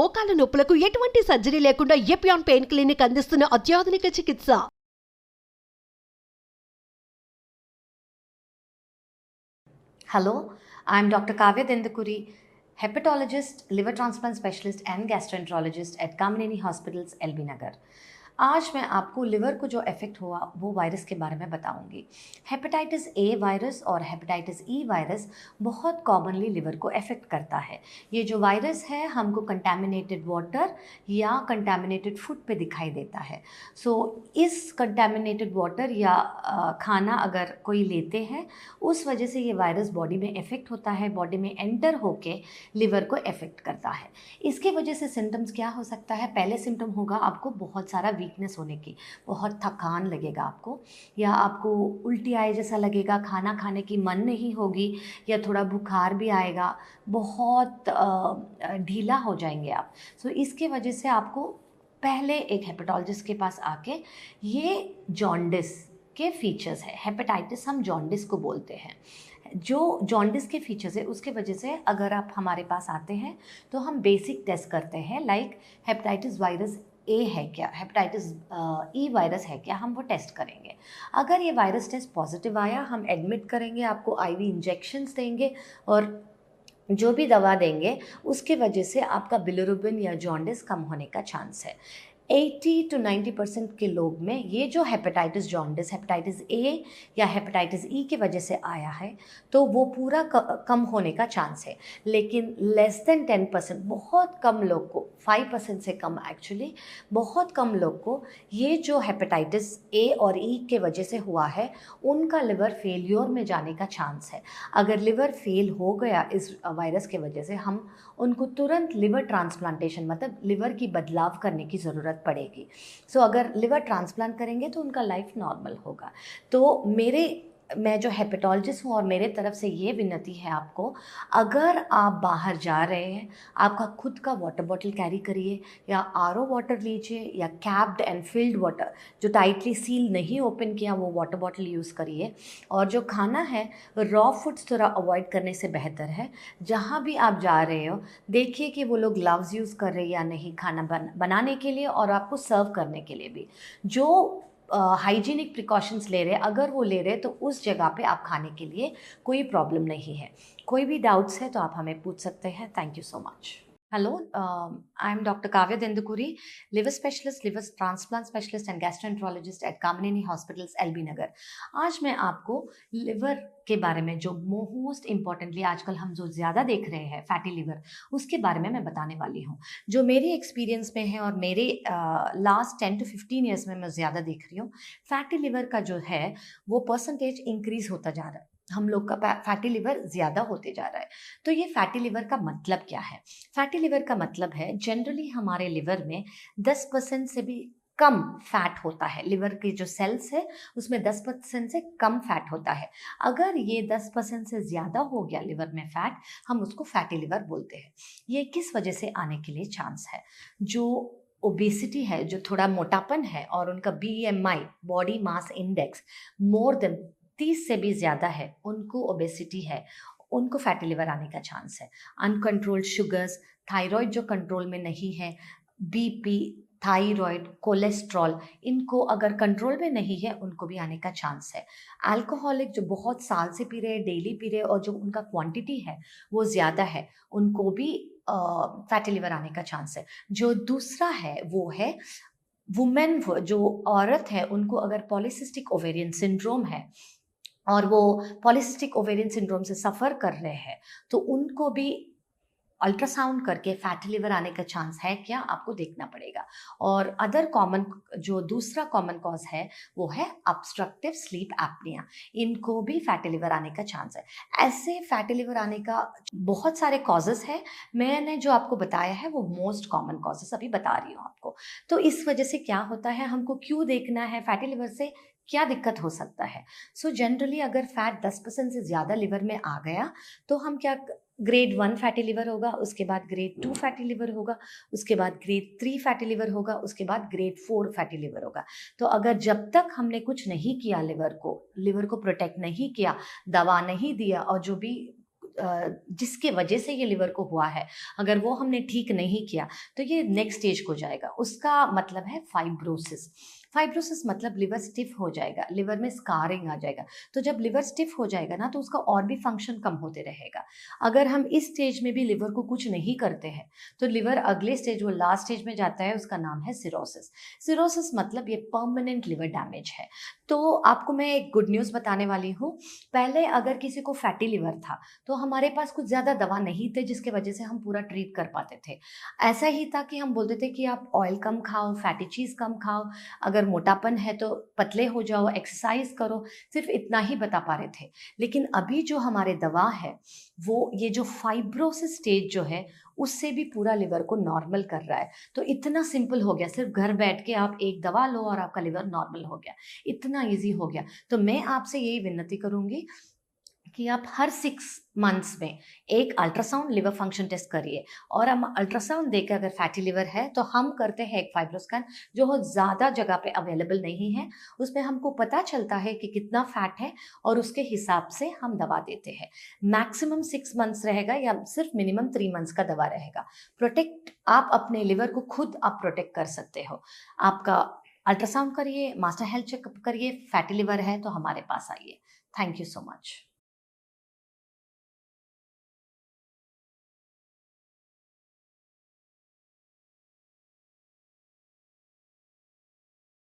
మోకాల నొప్పులకు ఎటువంటి సర్జరీ లేకుండా ఎపియాన్ పెయిన్ క్లినిక్ అందిస్తున్న అత్యాధునిక చికిత్స. Hello, I am Dr. Kavya Dendukuri, hepatologist, liver transplant specialist and gastroenterologist at Kamineni Hospitals, LB Nagar. आज मैं आपको लिवर को जो इफ़ेक्ट हुआ वो वायरस के बारे में बताऊंगी। हेपेटाइटिस ए वायरस और हेपेटाइटिस ई वायरस बहुत कॉमनली लिवर को इफ़ेक्ट करता है। ये जो वायरस है हमको कंटैमिनेटेड वाटर या कंटैमिनेटेड फूड पे दिखाई देता है। इस कंटैमिनेटेड वाटर या खाना अगर कोई लेते हैं उस वजह से ये वायरस बॉडी में इफ़ेक्ट होता है, बॉडी में एंटर होके लिवर को इफ़ेक्ट करता है। इसके वजह से सिम्टम्स क्या हो सकता है? पहले सिम्टम होगा आपको बहुत सारा वीकनेस होने की, बहुत थकान लगेगा आपको, या आपको उल्टी आए जैसा लगेगा, खाना खाने की मन नहीं होगी, या थोड़ा बुखार भी आएगा, बहुत ढीला हो जाएंगे आप। इसके वजह से आपको पहले एक हेपेटोलॉजिस्ट के पास आके ये जॉन्डिस के फीचर्स है, हेपेटाइटिस हम जॉन्डिस को बोलते हैं, जो जॉन्डिस के फीचर्स है उसके वजह से अगर आप हमारे पास आते हैं तो हम बेसिक टेस्ट करते हैं, लाइक हेपेटाइटिस वायरस ए है क्या, हेपेटाइटिस ई वायरस है क्या, हम वो टेस्ट करेंगे। अगर ये वायरस टेस्ट पॉजिटिव आया हम एडमिट करेंगे, आपको आईवी इंजेक्शंस देंगे और जो भी दवा देंगे उसके वजह से आपका बिलिरुबिन या जॉन्डिस कम होने का चांस है। 80 to 90% के लोग में ये जो हेपेटाइटिस जॉन्डिस, हेपेटाइटिस ए या हेपेटाइटिस ई की वजह से आया है तो वो पूरा कम होने का चांस है। लेकिन लेस देन 10%, बहुत कम लोग को, 5% से कम एक्चुअली, बहुत कम लोग को ये जो हेपेटाइटिस ए और ई के वजह से हुआ है उनका लिवर फेल्योर में जाने का चांस है। अगर लिवर फेल हो गया इस वायरस के वजह से हम उनको तुरंत लिवर ट्रांसप्लांटेशन, मतलब लिवर की बदलाव करने की ज़रूरत पड़ेगी। अगर लिवर ट्रांसप्लांट करेंगे तो उनका लाइफ नॉर्मल होगा। मैं जो हेपेटोलॉजिस्ट हूँ और मेरे तरफ से ये विनती है आपको, अगर आप बाहर जा रहे हैं आपका खुद का वाटर बॉटल कैरी करिए, या आरओ वाटर लीजिए, या कैप्ड एंड फिल्ड वाटर जो टाइटली सील नहीं ओपन किया वो वाटर बॉटल यूज़ करिए। और जो खाना है रॉ फूड्स थोड़ा अवॉइड करने से बेहतर है। जहाँ भी आप जा रहे हो देखिए कि वो लोग ग्लव्स यूज़ कर रहे हैं या नहीं, खाना बनाने के लिए और आपको सर्व करने के लिए भी। जो हाइजीनिक प्रिकॉशंस ले रहे हैं, अगर वो ले रहे हैं तो उस जगह पे आप खाने के लिए कोई प्रॉब्लम नहीं है। कोई भी डाउट्स है तो आप हमें पूछ सकते हैं। Thank you so much. Hello, I am Dr. Kavya Dendukuri, liver specialist, liver transplant specialist and gastroenterologist at Kamineni Hospitals, LB Nagar. आज मैं आपको लिवर के बारे में, जो मोस्ट इम्पॉर्टेंटली आजकल हम जो ज़्यादा देख रहे हैं फैटी लिवर, उसके बारे में मैं बताने वाली हूँ। जो मेरी एक्सपीरियंस में है और मेरे लास्ट 10 to 15 ईयर्स में मैं ज़्यादा देख रही हूँ, फैटी लिवर का जो है वो परसेंटेज इंक्रीज होता जा रहा है। हम लोग का फैटी लिवर ज़्यादा होते जा रहा है। तो ये फैटी लिवर का मतलब क्या है? फैटी लिवर का मतलब है जनरली हमारे लिवर में 10% से भी कम फैट होता है। लिवर की जो सेल्स है उसमें 10% से कम फैट होता है। अगर ये 10% से ज़्यादा हो गया लिवर में फैट, हम उसको फैटी लिवर बोलते हैं। ये किस वजह से आने के लिए चांस है? जो ओबेसिटी है, जो थोड़ा मोटापन है और उनका BMI, body mass index, more than 30 से भी ज़्यादा है, उनको ओबेसिटी है, उनको फैटी लिवर आने का चांस है। अनकंट्रोल्ड शुगर्स, थायराइड जो कंट्रोल में नहीं है, BP, थायराइड, कोलेस्ट्रॉल, इनको अगर कंट्रोल में नहीं है उनको भी आने का चांस है। अल्कोहलिक जो बहुत साल से पी रहे, डेली पी रहे और जो उनका क्वांटिटी है वो ज़्यादा है, उनको भी फैटी लिवर आने का चांस है। जो दूसरा है वो है वुमेन, जो औरत है उनको अगर पॉलीसिस्टिक ओवेरियन सिंड्रोम है और वो पॉलीसिस्टिक ओवेरियन सिंड्रोम से सफ़र कर रहे हैं तो उनको भी अल्ट्रासाउंड करके फैटी लिवर आने का चांस है क्या, आपको देखना पड़ेगा। और अदर कॉमन, जो दूसरा कॉमन कॉज है वो है ऑब्स्ट्रक्टिव स्लीप एप्निया, इनको भी फैटी लिवर आने का चांस है। ऐसे फैटी लिवर आने का बहुत सारे कॉजेस है, मैंने जो आपको बताया है वो मोस्ट कॉमन कॉजेस अभी बता रही हूँ आपको। तो इस वजह से क्या होता है, हमको क्यों देखना है फैटी लिवर से क्या दिक्कत हो सकता है। जनरली अगर फैट 10% से ज़्यादा लिवर में आ गया तो हम क्या, ग्रेड 1 फैटी लिवर होगा, उसके बाद ग्रेड 2 फैटी लिवर होगा, उसके बाद ग्रेड 3 फैटी लिवर होगा, उसके बाद ग्रेड 4 फैटी लिवर होगा। तो अगर जब तक हमने कुछ नहीं किया, लिवर को प्रोटेक्ट नहीं किया, दवा नहीं दिया और जो भी जिसके वजह से ये लिवर को हुआ है, अगर वो हमने ठीक नहीं किया तो ये नेक्स्ट स्टेज को जाएगा। उसका मतलब है फाइब्रोसिस। फाइब्रोसिस मतलब लिवर स्टिफ हो जाएगा, लिवर में स्कारिंग आ जाएगा। तो जब लिवर स्टिफ हो जाएगा ना, तो उसका और भी फंक्शन कम होते रहेगा। अगर हम इस स्टेज में भी लिवर को कुछ नहीं करते हैं तो लिवर अगले स्टेज, वो लास्ट स्टेज में जाता है, उसका नाम है सिरोसिस। सिरोसिस मतलब ये परमानेंट लिवर डैमेज है। तो आपको मैं एक गुड न्यूज़ बताने वाली हूँ। पहले अगर किसी को फैटी लिवर था तो हमारे पास कुछ ज़्यादा दवा नहीं थे जिसके वजह से हम पूरा ट्रीट कर पाते थे। ऐसा ही था कि हम बोलते थे कि आप ऑयल कम खाओ, फैटी चीज़ कम खाओ, अगर मोटापन है तो पतले हो जाओ, एक्सरसाइज करो, सिर्फ इतना ही बता पा रहे थे। लेकिन अभी जो हमारे दवा है वो ये जो फाइब्रोसिस स्टेज जो है उससे भी पूरा लिवर को नॉर्मल कर रहा है। तो इतना सिंपल हो गया, सिर्फ घर बैठ के आप एक दवा लो और आपका लिवर नॉर्मल हो गया, इतना इजी हो गया। तो मैं आपसे यही विनती करूंगी कि आप हर 6 मंथ्स में एक अल्ट्रासाउंड लिवर फंक्शन टेस्ट करिए। और हम अल्ट्रासाउंड देकर अगर फैटी लिवर है तो हम करते हैं एक फाइब्रोस्कैन जो बहुत ज़्यादा जगह पे अवेलेबल नहीं है। उसमें हमको पता चलता है कि कितना फैट है और उसके हिसाब से हम दवा देते हैं। मैक्सिमम 6 मंथ्स रहेगा या सिर्फ मिनिमम 3 मंथ्स का दवा रहेगा। प्रोटेक्ट, आप अपने लिवर को खुद आप प्रोटेक्ट कर सकते हो। आपका अल्ट्रासाउंड करिए, मास्टर हेल्थ चेकअप करिए, फैटी लिवर है तो हमारे पास आइए। Thank you so much.